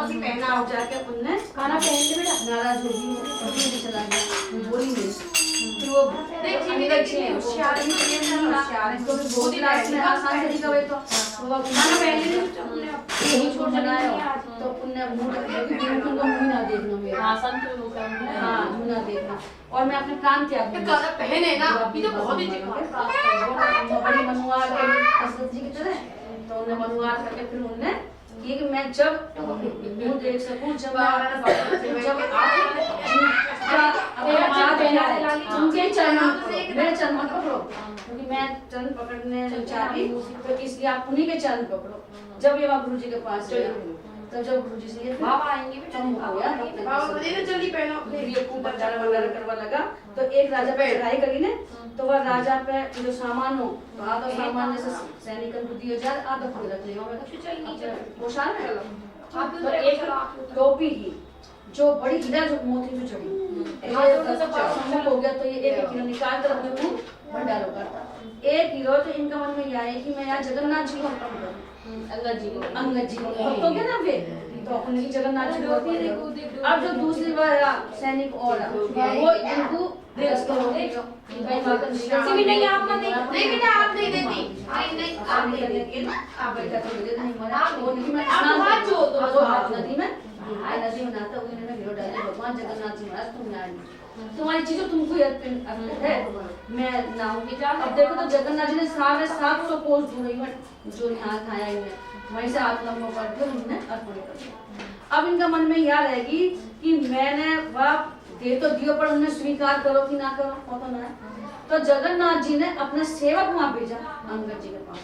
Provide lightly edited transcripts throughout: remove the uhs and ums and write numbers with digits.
सी पहना हो जाके उनने खाना पहन के बेटा नाराज होगी और चला गया बोली नहीं। फिर वो अंदर छे होशियार इसको भी बहुत क्लास में आसान तरीका हुए तो वो खाना पहन ले यही छोड़ बनाया तो उनने मुंह उनको मुंह ना देखना मेरा हाँ संत लोग हाँ मुंह ना देखना और मैं अपने प्राण त्याग दूंगी। गाना पहने ना ये तो बहुत ही बड़ी मनुआर करी हसरत जी की तरह तो उन्हें मनुआर करके फिर उन्होंने ये कि मैं जब मुंह देख सकूं जब उनके चरणों मेरे चरण पकड़ो क्योंकि मैं चरण पकड़ने चाहती तो इसलिए आप उन्हीं के चरण पकड़ो। जब ये वहाँ गुरु जी के पास गया तो जब गुरु जी से ये बाबा आएंगे कम हो गया बाबा बोले जल्दी पहनो ये खूब बंजारा वगैरह करवा लगा तो एक राजा पे चढ़ाई करी ने तो वह राजा पे जो सामान हो तो आधा सामान जैसे सैनिकन को दिया जाए आधा खुद रख लिया मैं पोशाक है तो एक टोपी की जो बड़ी हीरा जो मोती जो चढ़ी हो गया तो ये एक हीरो निकाल कर अपने को भंडारों करता एक हीरो तो इनका मन में यह है कि मैं यहाँ जगन्नाथ जी को अर्पण करूं अंगद जी को तो क्या ना फिर तो अपने जगन्नाथ जी को अब जो दूसरी बार सैनिक और वो इनको नहीं आप मत नहीं बेटा आप नहीं देती नहीं आप नहीं देती आप बेटा तो दे नहीं मना वो नहीं मैं आप हाथ जोड़ दो हाथ नदी में नदी में नहाता हुए इन्होंने हीरो डाले भगवान जगन्नाथ जी महाराज तुम ना तुम्हारी चीजों तुमको अर्पित है मैं नहाऊंगी। अब देखो तो जगन्नाथ जी ने 750 कोस दूरी में जो यहाँ खाया इन्हें वहीं से हाथ लंबा करके उन्होंने अर्पण कर दिया। अब इनका मन में यह रहेगी कि मैंने वह दे तो दियो पर उन्हें स्वीकार करो कि ना करो वो तो ना। तो जगन्नाथ जी ने अपना सेवक वहां भेजा अंगद जी के पास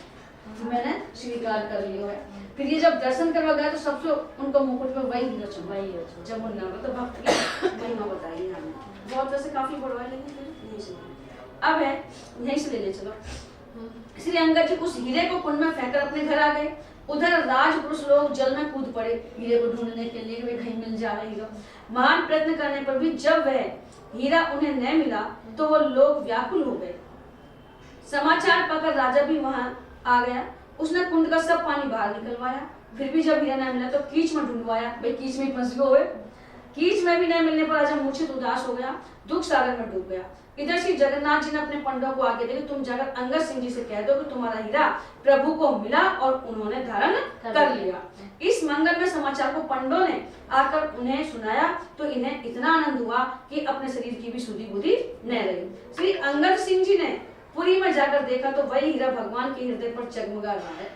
मैंने स्वीकार कर लिया है। फिर ये जब दर्शन करवा गया तो सबसे उनको मुकुट पे वही हीरा चमकाई जब वो नाम तो भक्त की महिमा बताई हमने बहुत वैसे काफी बढ़वा लेकिन फिर यही से अब है यहीं से ले चलो। श्री अंगद जी उस हीरे को कुंड में फेंकर अपने घर आ गए। उधर राजपुरुष लोग जल में कूद पड़े हीरे को ढूंढने के लिए वे कहीं मिल जाए हीरा। महान प्रयत्न करने पर भी जब वह हीरा उन्हें न मिला तो वो लोग व्याकुल हो गए। समाचार पाकर राजा भी वहां आ गया। उसने कुंड का सब पानी बाहर निकलवाया फिर भी जब हीरा न मिला तो कीच में ढूंढवाया भाई कीच में फंस गए। कीच में भी न मिलने पर राजा मूर्छित उदास हो गया दुख सागर में डूब गया। इधर श्री जगन्नाथ जी ने अपने पंडों को आगे देकर तुम जाकर अंगद सिंह जी से कह दो कि तुम्हारा हीरा प्रभु को मिला और उन्होंने धारण कर लिया। इस मंगल में समाचार को पंडों ने आकर उन्हें सुनाया तो इन्हें इतना आनंद हुआ कि अपने शरीर की भी सुधि बुद्धि न रही। श्री अंगद सिंह जी ने पुरी में जाकर देखा तो वही हीरा भगवान के हृदय पर जगमगा रहा है।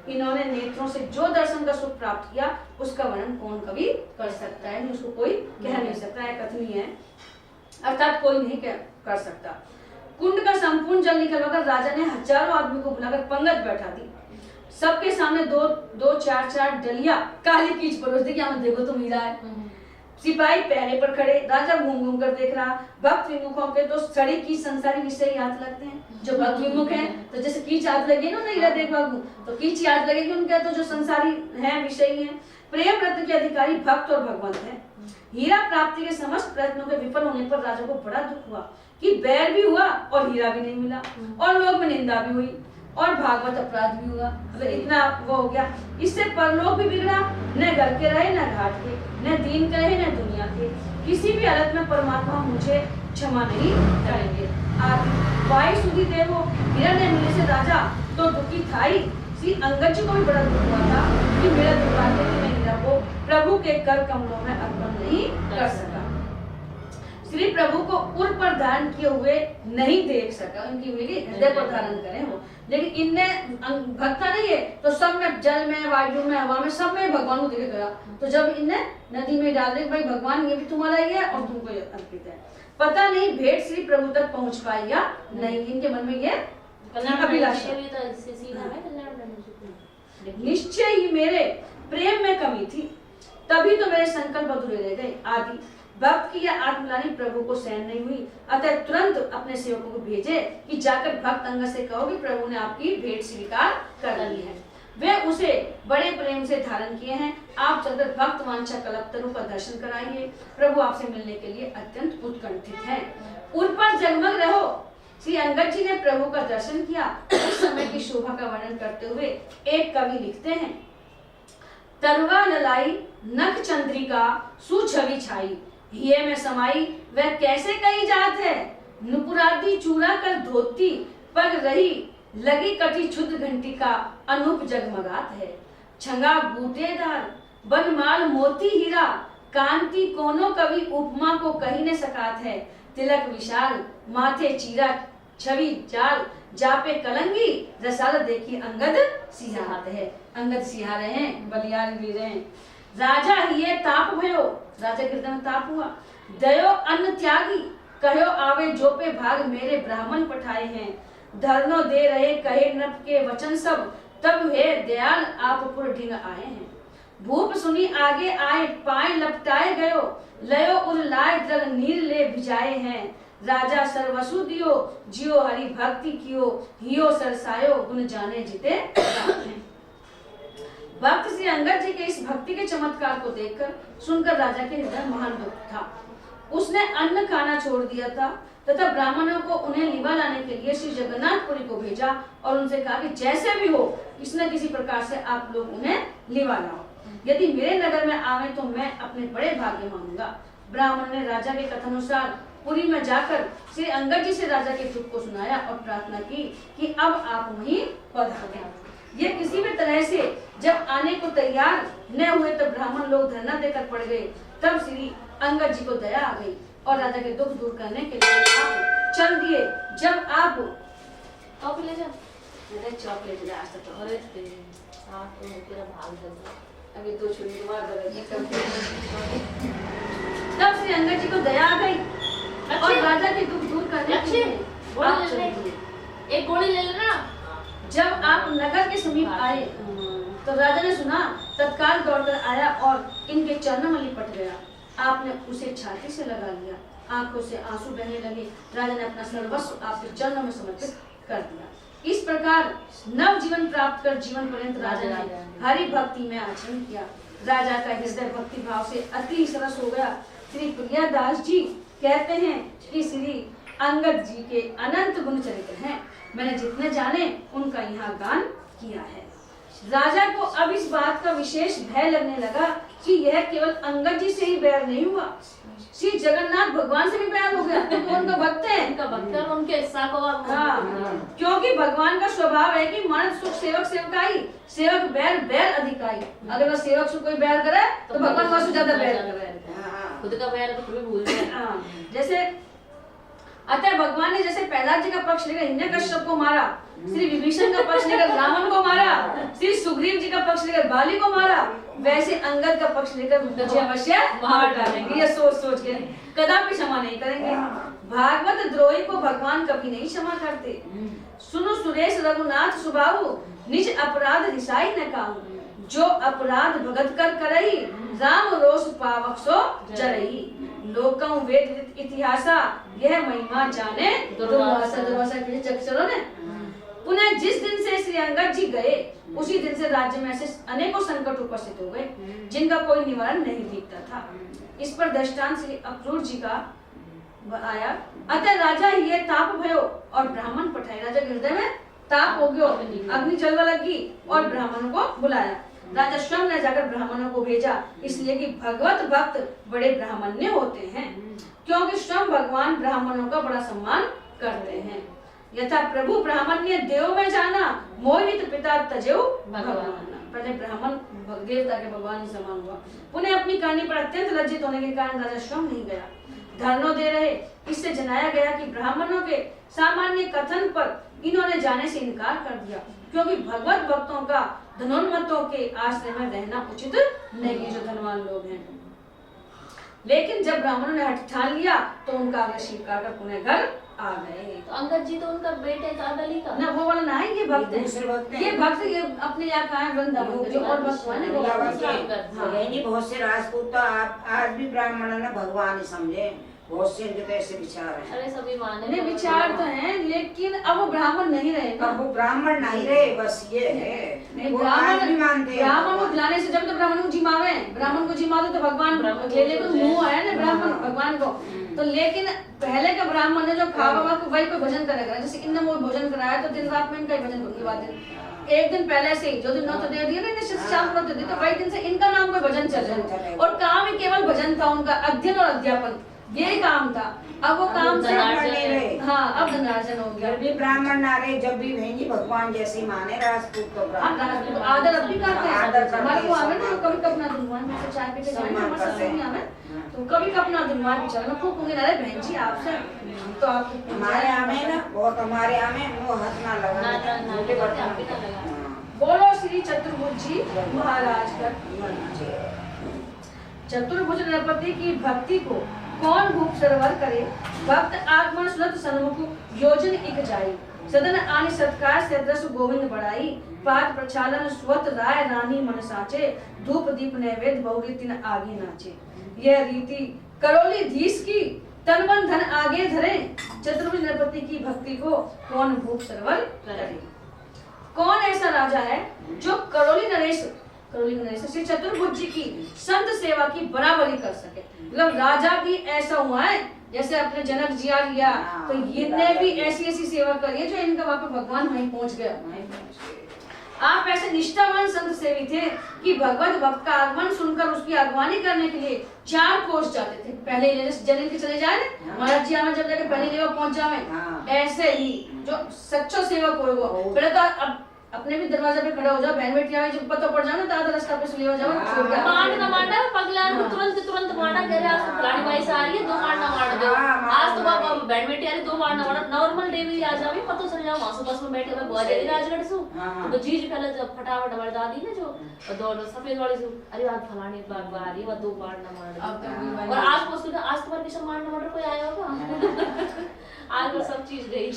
इन्होंने नेत्रों से जो दर्शन का सुख प्राप्त किया उसका वर्णन कौन कभी कर सकता है उसको कोई कह नहीं सकता है कथनीय है अर्थात कोई नहीं कर सकता। कुंड का संपूर्ण जल निकलवाकर राजा ने हजारों आदमी को बुलाकर पंगत बैठा दी। सबके सामने दो चार डलिया काली कीच परोस दी कि देखो तुम हीरा है। सिपाही पहरे पर खड़े राजा घूम घूम कर देख रहा। भक्त विमुखों के तो सड़ी की संसारी विषय याद लगते हैं जो भक्त विमुख हैं तो जैसे कीच याद लगे ना हीरा देख बाबू तो कीच याद लगेगी उनके तो जो संसारी हैं विषयी हैं। प्रेम रत्न के अधिकारी भक्त और भगवंत हैं। हीरा प्राप्ति के समस्त प्रयत्नों के विफल होने पर राजा को बड़ा दुख हुआ कि बैर भी हुआ और हीरा भी नहीं मिला और लोग में निंदा भी हुई और भागवत अपराध भी हुआ। तो इतना वो हो गया। इससे परलोक भी बिगड़ा न घर के रहे न घाट के न दीन के रहे न दुनिया के। किसी भी हालत में परमात्मा मुझे क्षमा नहीं करेंगे। वायु सुधी देवो हीरा ने मिले से राजा तो दुखी था ही। श्री अंगद जी को भी बड़ा दुख हुआ था कि मेरा दुर्भाग्य कि मैं हीरा को प्रभु के कर कमलों में अर्पण नहीं कर सका। श्री प्रभु को उर पर धारण किए हुए नहीं देख सका उनकी हृदय पर धारण करें वो लेकिन इनने भक्ता नहीं है तो सब में जल में वायु में हवा में सब में भगवान को देखे गया। तो जब इनने नदी में डाल दे भाई भगवान ये भी तुम्हारा ही है और तुमको अर्पित है। पता नहीं भेंट श्री प्रभु तक पहुंच पाई या नहीं इनके मन में ये अभिलाषा। निश्चय ही मेरे प्रेम में कमी थी तभी तो मेरे संकल्प अधूरे रह गए। आदि भक्त की यह आत्मग्लानि प्रभु को सहन नहीं हुई अतः तुरंत अपने सेवकों को भेजे कि जाकर भक्त अंगद से कहो कि प्रभु ने आपकी भेंट स्वीकार कर ली है। वे उसे बड़े प्रेम से धारण किए हैं। आप चलकर भक्त वांछा कल्पतरु का दर्शन कराइए। प्रभु आपसे मिलने के लिए अत्यंत उत्कंठित हैं। उन पर जगमग रहो। श्री अंगद जी ने प्रभु का दर्शन किया। उस समय की शोभा का वर्णन करते हुए एक कवि लिखते हैं तरुआ ललाई नख चंद्रिका सुछवि छाई, हिये में समाई वह कैसे कही जात है, नुपुरादी चूड़ा कर धोती पग रही, लगी कटी क्षुद्र घंटी का अनूप जगमगात है। छंगा बूटेदार बनमाल मोती हीरा, कांति कोनो कवि उपमा को कही न सकात है। तिलक विशाल माथे चीरा छवि जाल, जापे कलंगी रसाल देखी अंगद सिहात है। अंगद सिहा रहे हैं, बलियार भी रहे हैं। राजा हिये ताप भयो, राजा के हृदय में ताप हुआ। दयो अन्न त्यागी कहो आवे जो पे भाग, मेरे ब्राह्मण पठाए हैं। धरनो दे रहे कहे नृप के वचन सब, तब हे दयाल आप पुर ढिंग आए हैं। भूप सुनी आगे आए पाए लपटाए गयो, लयो उल लाए द्रग नीर ले भिजाए हैं। राजा सर्वसु दियो जियो हरि भक्ति कियो, हियो सरसायो गुण जाने जिते भक्त श्री अंगद जी के इस भक्ति के चमत्कार को देखकर सुनकर राजा के हृदय महान दुख था। उसने अन्न खाना छोड़ दिया था तथा ब्राह्मणों को उन्हें लिवा लाने के लिए श्री जगन्नाथपुरी को भेजा और उनसे कहा कि जैसे भी हो किसी न किसी प्रकार से आप लोग उन्हें लिवा लाओ। यदि मेरे नगर में आवे तो मैं अपने बड़े भाग्य मानूंगा। ब्राह्मण ने राजा के कथनानुसार पुरी में जाकर श्री अंगद जी से राजा के दुख को सुनाया और प्रार्थना की कि अब आप वहीं पधारें। ये किसी भी तरह से जब आने को तैयार न हुए तब ब्राह्मण लोग धरना देकर पड़ गए। तब श्री अंगद जी को दया आ गई और राजा के दुख दूर करने के लिए आप चल दिए। जब आप ले जा, चॉकलेट आज तक अरे तो तेरा भाग जल गया। अभी दो छुरी मार दे। तब श्री अंगद जी को दया आ गई और राजा के दुख दूर करने के लिए आप चल दिए। एक गोली ले लेना। जब आप नगर के समीप आए तो राजा ने सुना, तत्काल दौड़कर आया और इनके चरणों में लिपट गया। आपने उसे छाती से लगा लिया, आंखों से आंसू बहने लगे। राजा ने अपना सर्वस्व आपके चरणों में समर्पित कर दिया। इस प्रकार नव जीवन प्राप्त कर जीवन पर्यंत राजा ने हरि भक्ति में आचरण किया। राजा का हृदय भक्ति भाव से अति सरस हो गया। श्री प्रियादास जी कहते हैं कि श्री अंगद जी के अनंत गुण चरित्र हैं, मैंने जितने जाने उनका यहाँ गान किया है। राजा को अब इस बात का विशेष भय लगने लगा कि यह केवल अंगद जी से ही बैर नहीं हुआ, श्री जगन्नाथ भगवान से भी बैर हो गया। तो उनका भक्त है, उनका भक्त और उनके हिस्सा को क्योंकि भगवान का स्वभाव है कि मन सुख सेवक सेवकाई, सेवक बैर बैर अधिकाई। अगर वह सेवक से कोई बैर करे तो भगवान वह से ज्यादा बैर करे। खुद का बैर तो भूल गए। जैसे अतः भगवान ने जैसे प्रहलाद जी का पक्ष लेकर हिरण्यकश्यप को मारा, श्री विभीषण का पक्ष लेकर रावण को मारा, श्री सुग्रीव जी का पक्ष लेकर बाली को मारा, वैसे अंगद का पक्ष लेकर मुझे अवश्य मार डालेंगे। ये सोच सोच के कदापि क्षमा नहीं करेंगे। भागवत द्रोही को भगवान कभी नहीं क्षमा करते। सुनो सुरेश रघुनाथ सुबाहु, निज अपराध रिसाई न काहू। जो अपराध भगत कर करई, राम रोष पावक सो जरई। लोकं वेद इतिहासा, यह महिमा जाने दुर्वासा। दुर्वासा के चलो ने। पुनः जिस दिन से श्री अंगद जी गए उसी दिन से राज्य में ऐसे अनेकों संकट उपस्थित हो गए जिनका कोई निवारण नहीं दिखता था। इस पर दृष्टांत श्री अक्रूर जी का आया। अतः राजा ये ताप भयो और ब्राह्मण पठाए। राजा के हृदय में ताप हो गया, अग्नि जलवा लगी और ब्राह्मणों को बुलाया। राजा स्वयं ने जाकर ब्राह्मणों को भेजा, इसलिए कि भगवत भक्त बड़े ब्राह्मण्य होते हैं, क्योंकि स्वयं भगवान ब्राह्मणों का बड़ा सम्मान करते हैं। यथा प्रभु ब्राह्मण्य देव में जाना, मोहित पिता तजेऊ भगवान। पहले ब्राह्मण देवता के भगवान ही समान हुआ। उन्हें अपनी कहानी पर अत्यंत लज्जित होने के कारण राजा स्वयं नहीं गया। धरनो दे रहे, इससे जनाया गया कि ब्राह्मणों के सामान्य कथन पर इन्होंने जाने से इनकार कर दिया, क्योंकि भगवत भक्तों का धनोन्मत्तों के आश्रय में रहना उचित नहीं, जो धनवान लोग हैं। लेकिन जब ब्राह्मणों ने हठ ठान लिया तो उनका आगे स्वीकार कर पुनः घर आ गए। तो अंगद जी तो उनका बेटे था दली का ना, वो वाला ना है, ये भक्त है। ये भक्त ये अपने यहाँ कहाँ वृंदावन के जो और भक्त हुआ ना, बहुत से राजपूत तो आज भी ब्राह्मण ना भगवान ही समझे, बहुत से इनके ऐसे विचार हैं। अरे सभी माने नहीं, विचार तो हैं, लेकिन अब वो ब्राह्मण नहीं रहे ना। अब वो ब्राह्मण नहीं रहे, बस ये है। वो आज भी मानते हैं। ब्राह्मण को खिलाने से जब तो ब्राह्मण को जिमावे, ब्राह्मण को जिमा दो तो भगवान ले तो मुंह है ना ब्राह्मण भगवान को। तो लेकिन पहले का ब्राह्मण ने जो खा बाबा को वही कोई भजन करेगा, जैसे इनने वो भोजन कराया तो दिन रात में इनका भजन की बात है। एक दिन पहले से ही जो दिन नौत दे दिया ना निश्चित शाम को दे तो वही दिन से इनका नाम कोई भजन चल रहा है और काम ही केवल भजन था उनका, अध्ययन और अध्यापन ये काम था। अब वो काम से हाँ अब धनार्जन हो गया। जब भी ब्राह्मण ना रहे, जब भी बहन जी भगवान जैसी माने राजपूत तो राजपूत आदर अब भी करते हैं। आदर करते हमारे को आवे ना कभी कपना दुनवान में से चाय पी के जाए हमारे साथ नहीं आवे तो कभी कपना दुनवान भी चलना खूब कहूंगी अरे बहन जी आपसे तो आप हमारे आमे ना बहुत हमारे आमे वो हाथ ना लगा छोटे बर्तन। बोलो श्री चतुर्भुज जी महाराज का। चतुर्भुज नरपति की भक्ति को कौन भूप सरवर करे, भक्त आगमन सुनत सन्मुख योजन इक जाई, सदन आनि सत्कार से दृश गोविंद बढ़ाई, पाद प्रक्षालन स्वत राय रानी मन साचे, धूप दीप नैवेद्य बहुरी तिन आगे नाचे। यह रीति करोली धीस की तन मन धन आगे धरे, चतुर्भुज नरपति की भक्ति को कौन भूप सरवर करे। कौन ऐसा राजा है जो करोली नरेश श्री चतुर्भुज जी की संत सेवा की बराबरी कर सके। मतलब राजा भी ऐसा हुआ है जैसे अपने जनक जी आ लिया तो इनने भी ऐसी ऐसी सेवा करी है जो इनका वहां पे भगवान वहीं पहुंच गया। आप ऐसे निष्ठावान संत सेवी थे कि भगवत भक्त का आगमन सुनकर उसकी अगवानी करने के लिए 4 कोस जाते थे। पहले जनिन के चले जाए महाराज जी जब जाके पहले जगह पहुंच जावे, ऐसे ही जो सच्चो सेवक होगा पहले तो अब अपने भी दरवाजे पे खड़ा हो जाओ, बहन बेटी आवे जब पता पड़ जाओ ना तो रास्ता पे से ले जाओ छोड़ के मांडना पगला तुरंत मांडा कह रहे आज तो फलानी बाई से आ रही है 2 मांडना मार दो, आज तो बाबा बहन बेटी आ रही 2 मांडना मार। नॉर्मल डे में आ जावे पता चल जाओ वहां से बस में बैठे हुए बहुत जल्दी राजगढ़ से तो जी पहले जब फटाफट हमारी दादी ने जो दौड़ सफेद वाली से अरे आज फलानी बात आ रही है 2 मांडना मार और आज पूछते आज तुम्हारे किशन मांडना मार कोई आया होगा आज वो सब चीज गई।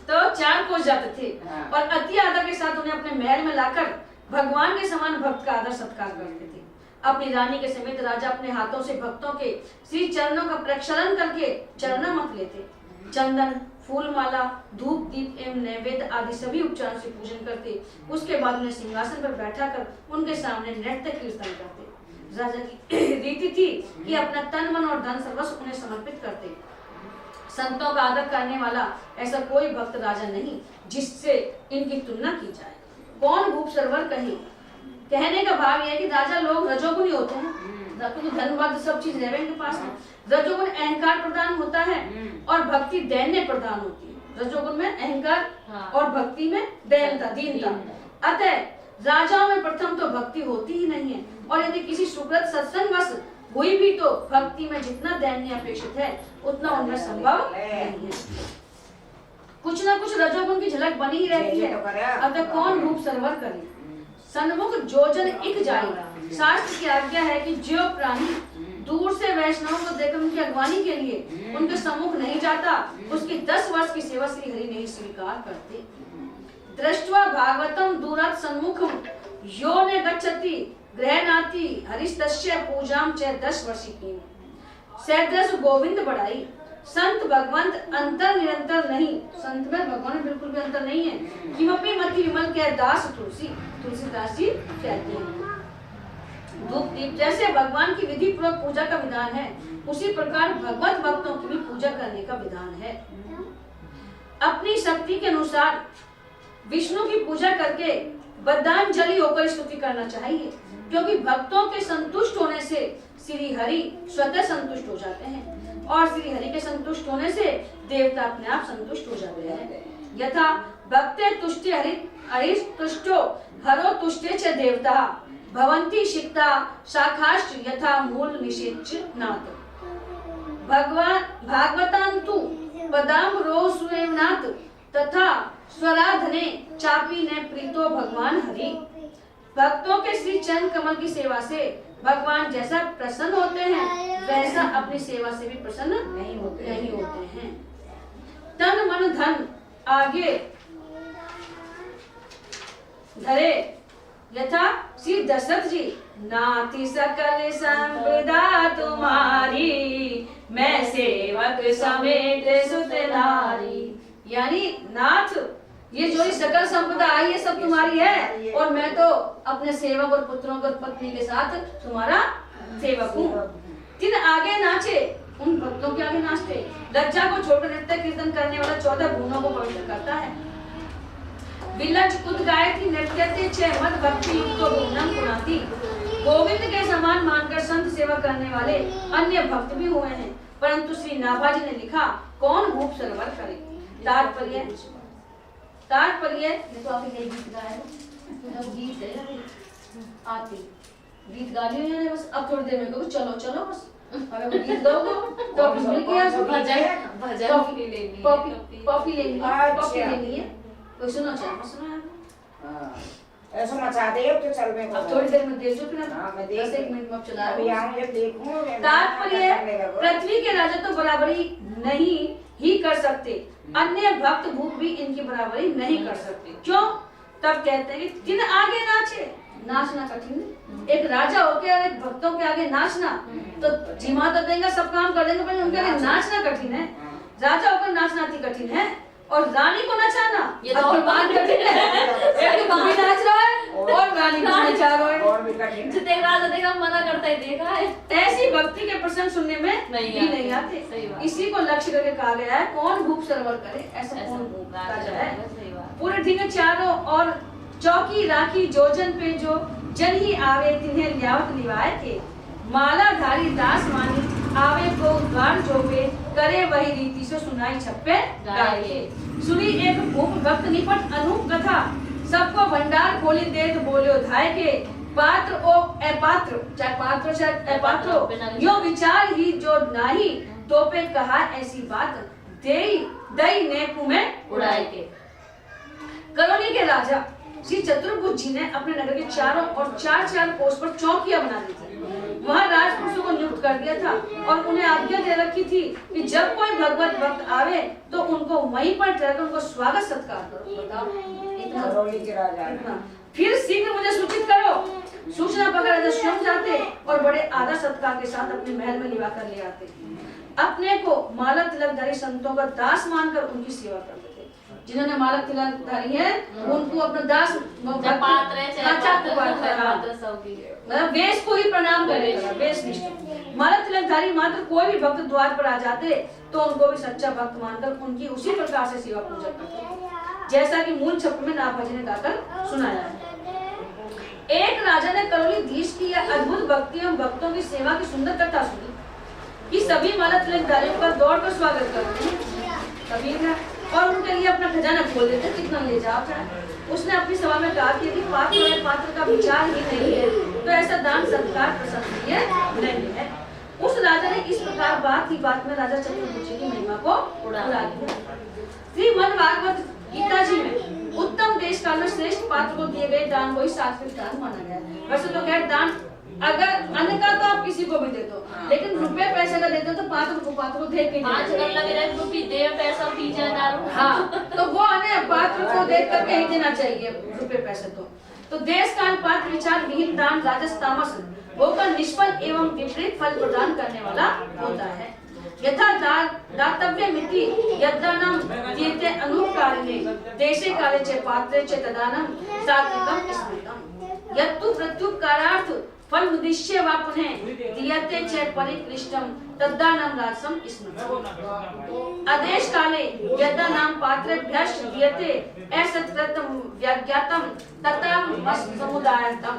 तो 4 कोस जाते थे और अति आदर के साथ उन्हें अपने महल में लाकर भगवान के समान भक्त का आदर सत्कार करते थे। अपनी रानी के समेत राजा अपने हाथों से भक्तों के श्री चरणों का प्रक्षालन करके चरणामृत लेते। चंदन फूल माला धूप दीप एवं नैवेद्य आदि सभी उपचारों से पूजन करते। उसके बाद उन्हें सिंहासन पर बैठा कर उनके सामने नृत्य कीर्तन करते। राजा की रीति थी कि अपना तन मन और धन सर्वस्व उन्हें समर्पित करते। संतों का आदर करने वाला ऐसा कोई भक्त राजा नहीं जिससे इनकी तुलना की जाए। कौन भूप सरवर कहे, कहने का भाव यह है कि राजा लोग रजोगुणी होते हैं, धनवाद सब चीज रहे इनके पास में। रजोगुण अहंकार प्रधान होता है और भक्ति दैन्य प्रधान होती है। रजोगुण में अहंकार और भक्ति में दीनता। अतः राजाओं में प्रथम तो भक्ति होती ही नहीं है और यदि किसी सुकृत सत्संग वश हुई भी तो भक्ति में जितना दैन्य अपेक्षित है उतना उनमें संभव नहीं है। कुछ ना कुछ रजोगुण की झलक बनी ही रहती है। अतः कौन रूप सरवर करे, सन्मुख जोजन इक जाएगा। शास्त्र की आज्ञा है कि जो प्राणी दूर से वैष्णवों को देखकर उनकी अगवानी के लिए उनके सम्मुख नहीं जाता उसकी 10 वर्ष की सेवा श्री हरि नहीं स्वीकार करते। दृष्ट्वा भागवतम दूरात् सन्मुखम यो ने गच्छति गृहनाति हरिस्तस्य पूजाम च 10 वर्षी की। सैद्रस गोविंद बढ़ाई, संत भगवंत अंतर निरंतर नहीं। संत में भगवान में बिल्कुल भी अंतर नहीं है। किमपि मति विमल के दास तुलसीदास जी कहते हैं। धूप दीप जैसे भगवान की विधि पूर्वक पूजा का विधान है उसी प्रकार भगवत भक्तों की भी पूजा करने का विधान है। अपनी शक्ति के अनुसार विष्णु की पूजा करके बद्धांजलि होकर स्तुति करना चाहिए क्योंकि भक्तों के संतुष्ट होने से श्री हरि स्वतः संतुष्ट हो जाते हैं और श्री हरि के संतुष्ट होने से देवता अपने आप संतुष्ट हो जाते हैं। यथा भक्ते तुष्टे हरि तुष्टो हरो तुष्टे च देवता भवन्ति शिक्ता शाखाश्च यथा मूल निषेच नाथ। भगवान भागवतांतु पदाम रोस्वेनाथ तथा स्वराधने चापी ने प्रीतो भगवान हरि। भक्तों के श्री चरण कमल की सेवा से भगवान जैसा प्रसन्न होते हैं वैसा अपनी सेवा से भी प्रसन्न नहीं होते हैं। तन मन धन आगे धरे यथा श्री दशरथ जी नाति सकल संपदा तुम्हारी मैं सेवक समेत सुत नारी। यानी नाथ ये जो सकल संपदा आई है सब तुम्हारी है और मैं तो अपने सेवक और पुत्रों को पत्नी के साथ तुम्हारा सेवक हूँ। तिन आगे नाचे उन भक्तों के आगे नाचते। लज्जा को छोड़कर नृत्य कीर्तन करने वाला 14 गुणों को पवित्र करता है। विलज उद्गायति नृत्यते च मद भक्ति युक्तो गुणम पुनाति। गोविंद के समान मानकर संत सेवा करने वाले अन्य भक्त भी हुए हैं, परंतु श्री नाभाजी ने लिखा कौन भूप सरवर करे। तात्पर्य तो आपने कई गीत गाए तो गीत है आती गीत गा लियो यार बस। अब थोड़ी देर में कहो चलो चलो बस अगर वो गीत गाओगे तो आप मिल गया भजन लेनी है कॉफी लेनी है कॉफी लेनी है कोई सुनो चाहे सुनो यार ऐसा मचा दे अब तो चल में अब थोड़ी देर में दे जो फिर मैं 10 मिनट में चला अभी आऊं जब देखूं तात्पर्य पृथ्वी के राजा तो बराबरी नहीं ही कर सकते, अन्य भक्त भूप भी इनकी बराबरी नहीं कर सकते। क्यों? तब कहते हैं कि किन आगे नाचे, नाचना कठिन है। एक राजा होके और एक भक्तों के आगे नाचना तो जिमा तो देंगे सब काम कर देंगे, पर उनके आगे नाचना कठिन है। राजा होकर नाचना अति कठिन है और रानी को नचाना ये तो और बात कठिन है। एक तो भी नाच रहा है और रानी को नचा रहा है और भी कठिन है। जितने राजा देखा मना करता ही देखा है। ऐसी भक्ति के प्रसंग सुनने में नहीं आते। सही बात। इसी को लक्ष्य करके कहा गया है कौन भूप सरवर करे, ऐसा कौन राजा है। पूरे ढींगे चारों और चौकी राखी जोजन पे जो जन ही आवे तिन्हें ल्यावत लिवाए के। मालाधारी दास मानी आवे को द्वार जोबे करे वही रीति से सुनाई छप्पे गाये। सुनी एक भूप भक्त निपट अनूप कथा सबको भंडार खोली देत बोलियो धाय के। पात्र ओ अपात्र चाहे पात्र चाहे अपात्रो यो विचार ही जो नाही तो पे कहा ऐसी बात देई दई ने कुमें उड़ाए के। करौली के राजा श्री चतुर्भुज जी ने अपने नगर के चारों और चार कोस पर चौकियां बना दी थी। वहां राजपुरुषों को नियुक्त कर दिया था और उन्हें आज्ञा दे रखी थी कि जब कोई भगवत भक्त आवे तो उनको वहीं पर ठहरकर उनको स्वागत सत्कार करो। बताओ करौली के राजा फिर शीघ्र मुझे सूचित करो। सूचना पाकर राजा स्वयं जाते और बड़े आदर सत्कार के साथ अपने महल में लिवा कर ले आते। अपने को माला तिलकधारी संतों का दास मानकर उनकी सेवा करते थे। जिन्होंने माला तिलकधारी है उनको अपना दास मतलब वेश को ही प्रणाम करेगा, वेश निष्ठ। माला तिलकधारी मात्र कोई भी भक्त द्वार पर आ जाते तो उनको भी सच्चा भक्त मानकर उनकी उसी प्रकार से सेवा पूजा करते, जैसा कि मूल छप्पर में नाभाजी ने गाकर सुनाया है। एक राजा ने करौलीधीश की यह अद्भुत भक्ति एवं भक्तों की सेवा की सुंदर कथा सुनी कि सभी माला तिलकधारियों का दौड़ कर स्वागत करते हैं सभी ने और उनके लिए अपना खजाना खोल देते हैं, कितना ले जाओ। उसने अपनी सभा में कहा कि यदि पात्र और पात्र का विचार ही नहीं है तो ऐसा दान सत्कार प्रशंसनीय नहीं है। उस राजा ने इस प्रकार बात की बात में राजा चतुर्भुज की महिमा को उड़ा दिया। श्रीमद् भागवत गीता जी में उत्तम देश काल में श्रेष्ठ पात्र को दिए गए दान को ही सात्विक दान माना गया है। वैसे तो खैर दान अगर अन्न का तो आप किसी को भी दे दो, लेकिन रुपए पैसे का देते हो तो पात्र को दे के पैसा पी जाए। हाँ तो वो अन्य पात्र को दे करके ही देना चाहिए रुपए पैसे तो देश काल पात्र विचार विहीन दान राजस तामस होकर निष्फल एवं विपरीत फल प्रदान करने वाला होता है। यथा दातव्य मिति यद्दानम दीयते अनुकारिणे देशे काले च पात्रे च तदानम सात्विकम स्मृतम। यत्तु प्रत्युपकारार्थ फल उद्देश्य वापने दीयते च परिक्लिष्टम तद्दानम राजसम स्मृतम। आदेश काले यद्दानम पात्रेभ्यश्च दीयते असत्कृतम व्याज्ञातम ततम समुदायतम।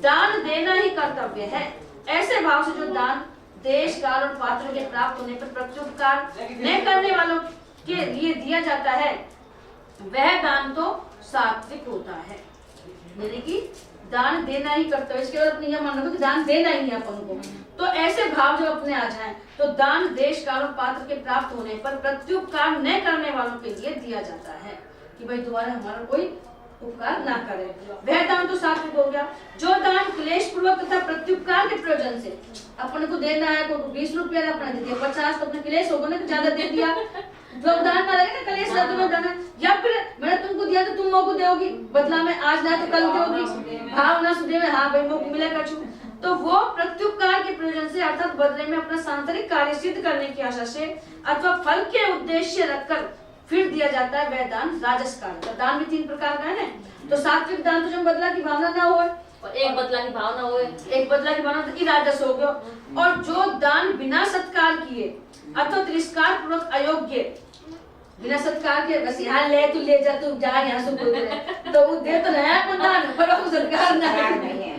दान देना ही कर्तव्य है। ऐसे भाव से जो दान देश काल और पात्र के प्राप्त होने पर प्रत्युपकार न करने वालों के लिए दिया जाता है वह दान तो सात्विक होता है। यानी कि दान देना ही कर्तव्य, इसके बाद अपने यह मान रखो कि दान देना ही है अपन को। तो ऐसे भाव जब अपने आ जाएं तो दान देश काल और पात्र के प्राप्त होने पर प्रत्युपकार न करने वालों के लिए दिया जाता है कि भाई दोबारा हमारा कोई उपकार ना करे। वह दान तो सात्विक हो गया। जो दान क्लेश पूर्वक तथा प्रत्युपकार के प्रयोजन से अपने को देना है, को 20 रुपया अपने दे दिया, 50 तो अपने क्लेश होगा ना तो ज्यादा दे दिया, जो दान ना लगे ना क्लेश ना तुम्हें देना, या फिर मैंने तुमको दिया तो तुम मोको दोगी बदला में, आज ना तो कल दोगी, भाव ना सुधे में हाँ भाई मोको मिलेगा छू। तो वो प्रत्युपकार के प्रयोजन से अर्थात बदले में अपना सांसारिक कार्य सिद्ध करने की आशा से अथवा फल के उद्देश्य रखकर फिर दिया जाता है वह दान राजस काल। दान भी 3 प्रकार का है। तो सात्विक दान तो जो बदला की भावना ना हो और एक बदला की भावना हो, एक बदला की भावना तो राजस हो गया। और जो दान बिना सत्कार किए अथवा तिरस्कार पूर्वक अयोग्य बिना सत्कार के बस यहाँ ले तू ले जा तू जा यहाँ से बोल रहे तो वो दे तो रहा है दान पर वो सत्कार नहीं है।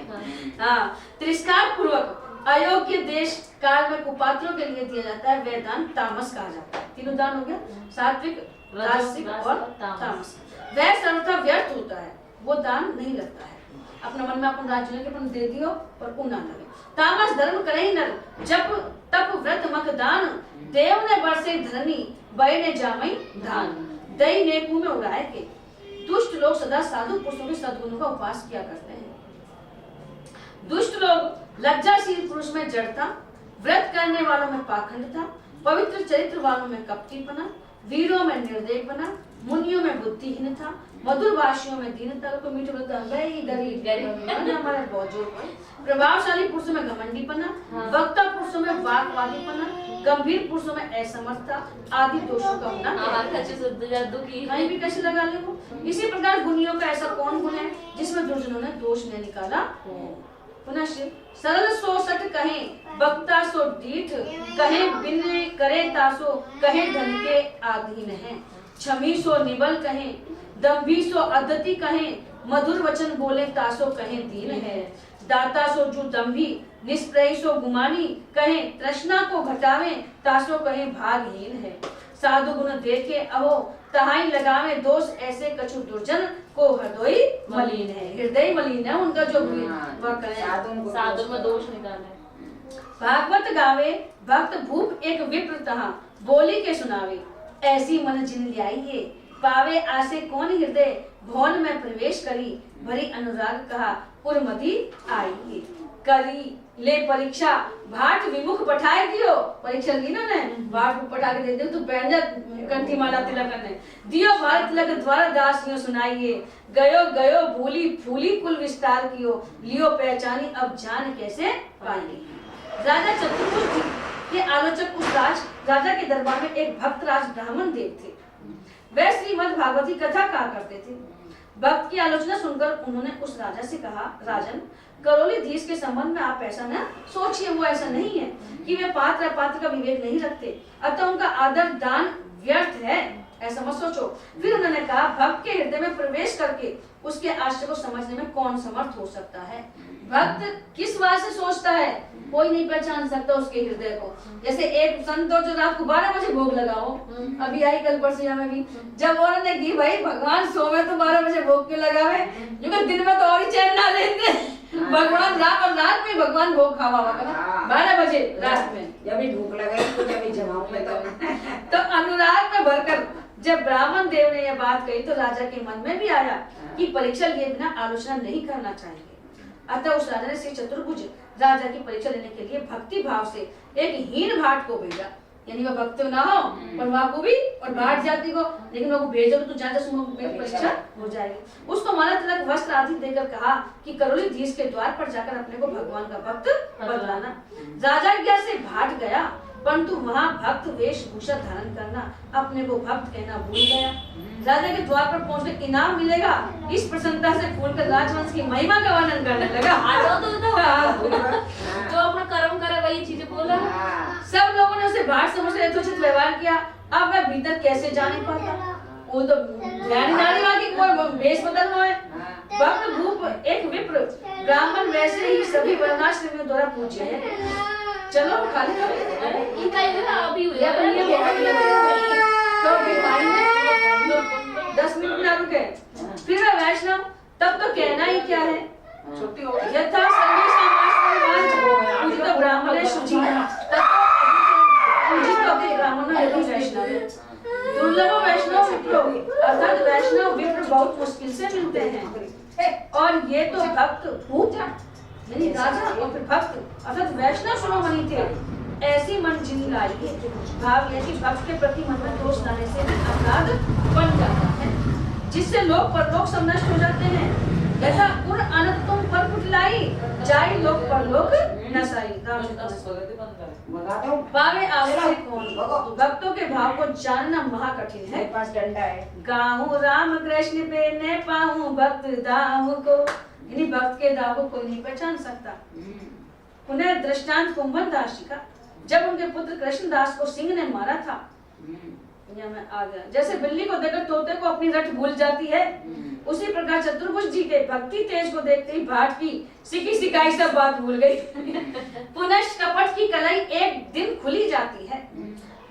हाँ, तिरस्कार पूर्वक अयोग्य देश काल में कुपात्रों के लिए दिया जाता है वह दान तामस कहा जाता है। तीनों दान हो गया, सात्विक, राजसिक और तामस। वह सर्वथा व्यर्थ होता है, वो दान नहीं लगता है। अपने मन में अपन राज्य के अपन दे दियो पर उ ना लगे। तामस धर्म करे ही नर जब तप व्रत मक दान देव ने बरसे धरनी बय ने जामई धान दई ने कुएं में उड़ाए के। दुष्ट लोग सदा साधु पुरुषों के सद्गुणों का उपास किया करते हैं। दुष्ट लोग लज्जाशील पुरुष में जड़ता, व्रत करने वालों में पाखंडता, पवित्र चरित्र वालों में कपटीपना, वीरों में निर्दयपना, मुनियों में बुद्धिहीनता, मधुर भाषियों में दीनता, को मीठे बोलता है गरीब हमारे बोझों, प्रभावशाली पुरुषों में घमंडीपना, वक्ता पुरुषों में वाकवादीपना, गंभीर पुरुषों में असमर्थता आदि दोषों का होना। कहीं भी कैसे लगा ले वो। इसी प्रकार गुणियों का ऐसा कौन गुण है जिसमें दुर्जनों ने दोष नहीं निकाला। पुनः सरल सो सट कहे वक्ता सो डीठ कहे बिन करे तासो कहे धन के आधीन है। क्षमी सो निबल कहे दम्भी सो अदति कहे मधुर वचन बोले तासो कहे दीन है। दाता सो जो दम्भी निष्प्रय सो गुमानी कहे तृष्णा को घटावे तासो कहे भागहीन है। साधु गुण देखे अहो तहाई लगावे दोष ऐसे कछु दुर्जन को हृदय मलिन है। हृदय मलिन है उनका जो वह करे साधु में दोष निकाले। भागवत गावे भक्त भूप एक विप्र तहा बोली के सुनावे ऐसी मन जिन ल्याइए पावे आसे कौन हृदय भवन में प्रवेश करी भरी अनुराग कहा उर्मदी आइए करी ले परीक्षा भाट विमुख पठाए दियो। परीक्षा ली ना ने भाट पठा के दे दियो तो बैंजा कंठी माला तिलक ने दियो भारत तिलक द्वारा दासियों सुनाइए गयो गयो भूली फूली कुल विस्तार कियो लियो पहचानी अब जान कैसे पाई। राजा चतुर्भुज के आलोचक उस राजा के दरबार में एक भक्त राज ब्राह्मण देव थे। वह श्रीमद् भागवती कथा कहा करते थे। भक्त की आलोचना सुनकर उन्होंने उस राजा से कहा राजन करोलीधीश के संबंध में आप ऐसा न सोचिए, वो ऐसा नहीं है कि वे पात्र अपात्र का विवेक नहीं रखते अतः उनका आदर दान व्यर्थ है, ऐसा मत सोचो। फिर उन्होंने कहा भक्त के हृदय में प्रवेश करके उसके आशय को समझने में कौन समर्थ हो सकता है। भक्त किस बात से सोचता है कोई नहीं पहचान सकता उसके हृदय को। जैसे एक संत जो रात को 12 बजे भोग लगाओ, अभी आई कल परसों में भी जब उन्होंने की भाई भगवान सोवे तो 12 बजे भोग क्यों लगावे, क्योंकि दिन में तो और ही चैन ना लेंगे। भगवान रात में भगवान भोग खावा होगा 12 बजे रात में जब भी भूख लगे तो जब भी जमाऊं में तो अनुराग में भरकर जब ब्राह्मण देव ने यह बात कही तो राजा के मन में भी आया कि परीक्षा लिए बिना आलोचना नहीं करना चाहिए। अतः उस राजा ने श्री चतुर्भुज राजा की परीक्षा लेने के लिए भक्ति भाव से एक हीन भाट को भेजा, यानी वह भक्त ना हो पर वहाँ को भी और भाट जाति को, लेकिन वो भेजो तो ज्यादा परीक्षा हो जाएगी। उसको माला तिलक वस्त्र आदि देकर कहा कि करोलीधीश के द्वार पर जाकर अपने को भगवान का भक्त बतलाना। राजा क्या से भाट गया परंतु वहाँ भक्त वेशभूषा धारण करना अपने को भक्त कहना भूल गया। राजा के द्वार पर पहुंचकर इनाम मिलेगा इस प्रसन्नता से फूलकर राजवंश की महिमा का वर्णन करने लगा। जो अपना कर्म करे वही चीजें बोला। सब लोगों ने उसे बाहर समझ कर यथोचित व्यवहार किया। अब वह भीतर कैसे जाने पाता, वो तो ध्यान जाने वाला कि कोई वेश बदलना है। भक्त भूप एक विप्र ब्राह्मण वैसे ही सभी वर्णाश्रमियों द्वारा पूज्य है। चलो खाली इनका अभी हुआ तो 10 मिनट ना रुके फिर वह वैष्णव तब तो कहना ही क्या है। यथा सर्वेषां ब्राह्मणेषु दुर्लभ वैष्णव विप्रो अर्थात वैष्णव विप्र बहुत मुश्किल से मिलते हैं। और ये तो भक्त भूप यानी राजा और फिर भक्त अर्थात वैष्णव शिरोमणि थे। ऐसी मन जिन लाई है भाव यह कि भक्त के प्रति मन में दोष लाने से अपराध बन जाता है जिससे लोग परलोक सब नष्ट हो जाते हैं। यथा उन अनंत तुम पर कुटलाई जाई लोक परलोक नसाई। पावे आवे कौन, भक्तों के भाव को जानना महाकठिन है। पास डंडा है गाऊं राम कृष्ण पे न पाऊं भक्त दाव को, यानी भक्त के दाव को कोई नहीं पहचान सकता। पुनः दृष्टांत कुंभन दास जी का, जब उनके पुत्र कृष्णदास को सिंह ने मारा था यहाँ मैं आ गया। जैसे बिल्ली को देखकर तोते को अपनी रट भूल जाती है, उसी प्रकार चतुर्भुज जी के भक्ति तेज को देखते ही भाट की सिकी सिकाई सब बात भूल गई। पुनः कपट की कलाई एक दिन खुली जाती है।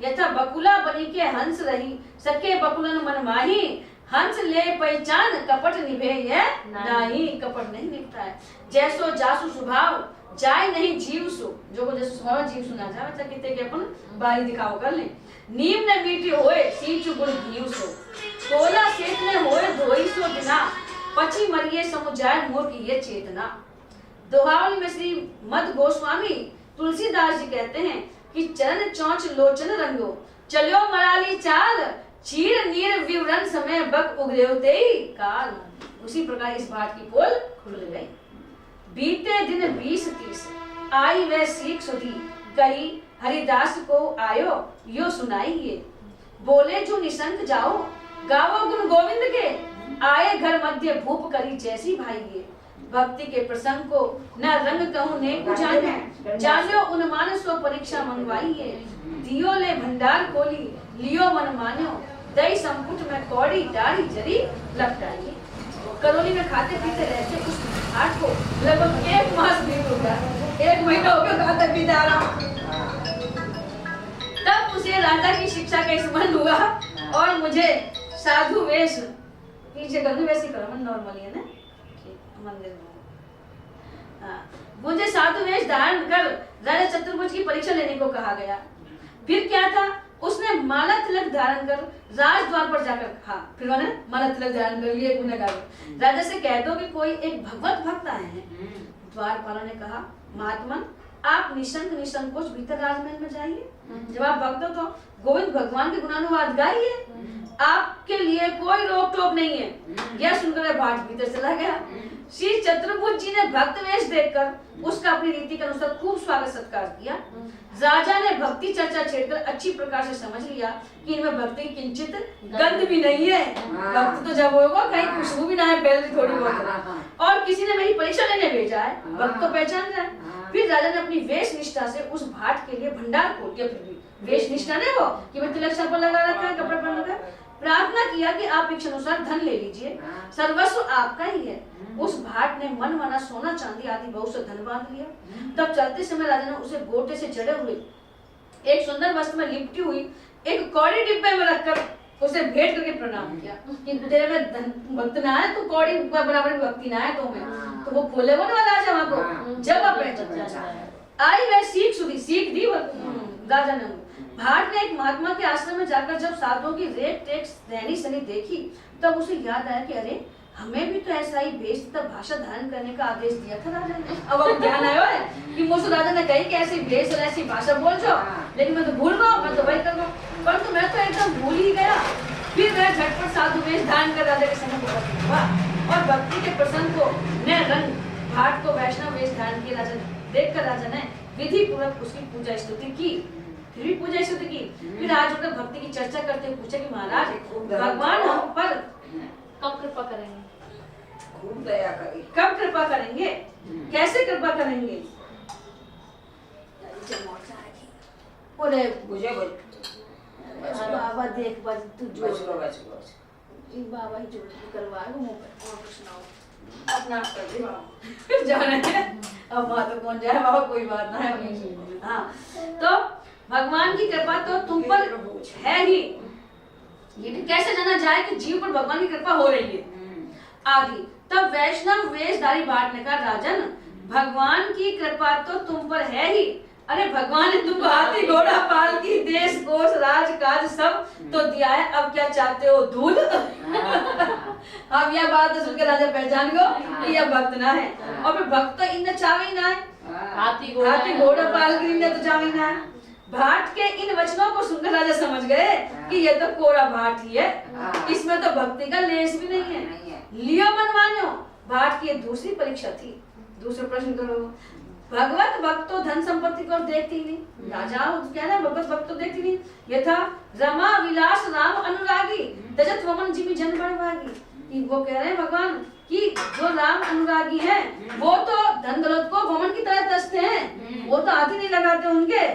यथा बकुला बनी के हंस रही, सके बकुलन मन माही, हंस ले पहचान कपट निभे ये नाही। कपट नहीं निभता है। जैसो जासु स्वभाव जाय नहीं जीव सु, जो को जैसो स्वभाव जीव सुना जाए, मतलब कितने के अपन बारी दिखाओ कर ले। नीम ने मीठी होए सींचु गुड़ घीव सो, कोला सेत ने होए धोई सो दिना, पची मरिए समुझाए मूर्ख ये चेतना। दोहावली में श्री मद गोस्वामी तुलसीदास जी कहते हैं कि चरण चौंच लोचन रंगो, चलो मराली चाल, चीर नीर विवरण समय बक उगरेवते काल। उसी प्रकार इस बात की पोल खुल गई। बीते दिन 20-30 आई वह सीख सुधी, कही हरिदास को आयो यो सुनाइए। बोले जो निशंक जाओ, गावो गुण गोविंद के, आए घर मध्य भूप करी जैसी भाई। भक्ति के प्रसंग को न रंग कहूं ने को जाने, जानियो उन्मान सो परीक्षा मंगवाइए। दियो ले भंडार खोली, लियो मन मान्यो, दही संपुट में कौड़ी डाढ़ी जरी लपटाइए। करोली में खाते पीते रहते उस घाट को लगभग 1 मास बीत हो गया, 1 महीना हो गया खाता पीता रहा। तब उसे राजा की शिक्षा का स्मरण हुआ और मुझे साधु वेश, पीछे गंदू वैसे करो मन नॉर्मली है ना मंदिर में, हाँ, मुझे साधु वेश धारण कर राजा चतुर्भुज की परीक्षा लेने को कहा गया। फिर क्या था, उसने माला तिलक धारण कर राजद्वार पर जाकर, हाँ फिर मैंने माला तिलक धारण कर लिए गुनहगार। राजा से कह दो कि कोई एक भगवत भक्त आए हैं। द्वारपालों ने कहा, महात्मन आप निशंक निसंकोच भीतर राजमहल में जाइए। जब आप भक्त हो तो गोविंद भगवान के गुणानुवाद गाइए, आपके लिए कोई रोक टोक नहीं है। यह सुनकर भाट भीतर चला गया। श्री चतुर्भुज जी ने भक्त वेश देखकर उसका अपनी रीति के अनुसार खूब स्वागत सत्कार किया। राजा ने भक्ति चर्चा छेड़कर अच्छी प्रकार से समझ लिया कि इनमें भक्ति की किंचित गंध भी नहीं है। भक्त तो जब होगा कहीं खुशबू भी ना है, पहले थोड़ी बहुत, और किसी ने मेरी परीक्षा लेने भेजा है, भक्त तो पहचान जाए। फिर राजा ने अपनी वेश निष्ठा से उस भाट के लिए भंडार खोल दिया। फिर भी वेश निष्ठा नहीं हो कि मैं तिलक सर पर लगा रखा है, कपड़े पर लगा, प्रार्थना किया कि आप इच्छा अनुसार धन ले लीजिए, सर्वस्व आपका ही है। उस भाट ने मन माना सोना चांदी आदि बहुत से धन बांध लिया। तब चलते समय राजा ने उसे गोटे से जड़े हुए एक सुंदर वस्त्र में लिपटी हुई एक कौड़ी डिब्बे में रखकर उसे भेंट करके प्रणाम किया कि तेरे में धन भक्त ना है तो कौड़ी बराबर भक्ति ना है तो में, तो वो खोले वो ना राजा वहां को जब आप आई वह सीख दी राजा ने। भाट ने एक महात्मा के आश्रम में जाकर जब साधुओं की रेख टेक्स रहनी सहनी देखी तब उसे याद आया कि अरे हमें भी तो ऐसा ही भेष तथा भाषा धारण करने का आदेश दिया था राजा ने। अब अब ध्यान आया है कि मुझसे राजा ने कही कि ऐसी भेष और ऐसी भाषा बोल जाओ, लेकिन मैं तो भूल गया, मैं तो वही कर रहा हूँ, परंतु मैं तो एकदम भूल ही गया। फिर वह झटपट साधु वेश धारण कर राजा के सम्मुख उपस्थित हुआ और भक्ति के प्रसंग को न रंग भाट को वैष्णव वेश धारण किए राजा देखकर राजा ने विधि पूर्वक उसकी पूजा स्तुति की। फिर भी पूजा स्तुति की। फिर आज उनका भक्ति की चर्चा करते हुए पूछा कि महाराज भगवान हम पर कब कृपा करेंगे, खूब दया करें, कब कृपा करेंगे, कैसे कृपा करेंगे। बोले बुझे बाबा देख बस तू जो बच बाबा ही जो करवा वो मुंह पे और कुछ ना हो अपना कर दे बाबा जाने अब वहां तो कौन जाए बाबा, कोई बात ना है। हाँ तो भगवान की कृपा तो तुम पर है ही, ये भी कैसे जाना जाए कि जीव पर भगवान की कृपा हो रही है आदि। तब वैष्णव वेशधारी भाट ने कहा, राजन भगवान की कृपा तो तुम पर है ही, अरे भगवान ने तुमको हाथी घोड़ा पालकी देश कोष राज काज सब तो दिया है, अब क्या चाहते हो धूल। अब यह बात तो सुनकर राजा पहचान गो कि यह भक्त ना है, और फिर भक्त तो इन्हें चावे ना है, हाथी घोड़ा पालकी इन्हें तो चावे ना है। भाट के इन वचनों को सुनकर राजा समझ गए कि ये तो कोरा भाट ही है, इसमें तो भक्ति का लेस भी नहीं है। लियो मन मान्यो, भाट की दूसरी परीक्षा थी। दूसरा प्रश्न करो, भगवत भक्त तो धन संपत्ति को देखती नहीं, राजा कह रहे भगवत भक्त तो देखती नहीं, यथा रमा विलास राम अनुरागी तजत वमन जिमी जन बड़भागी। कि वो कह रहे हैं भगवान कि जो राम अनुरागी हैं वो तो धन दौलत को वमन की तरह तसते हैं, वो तो हाथ ही नहीं लगाते उनके,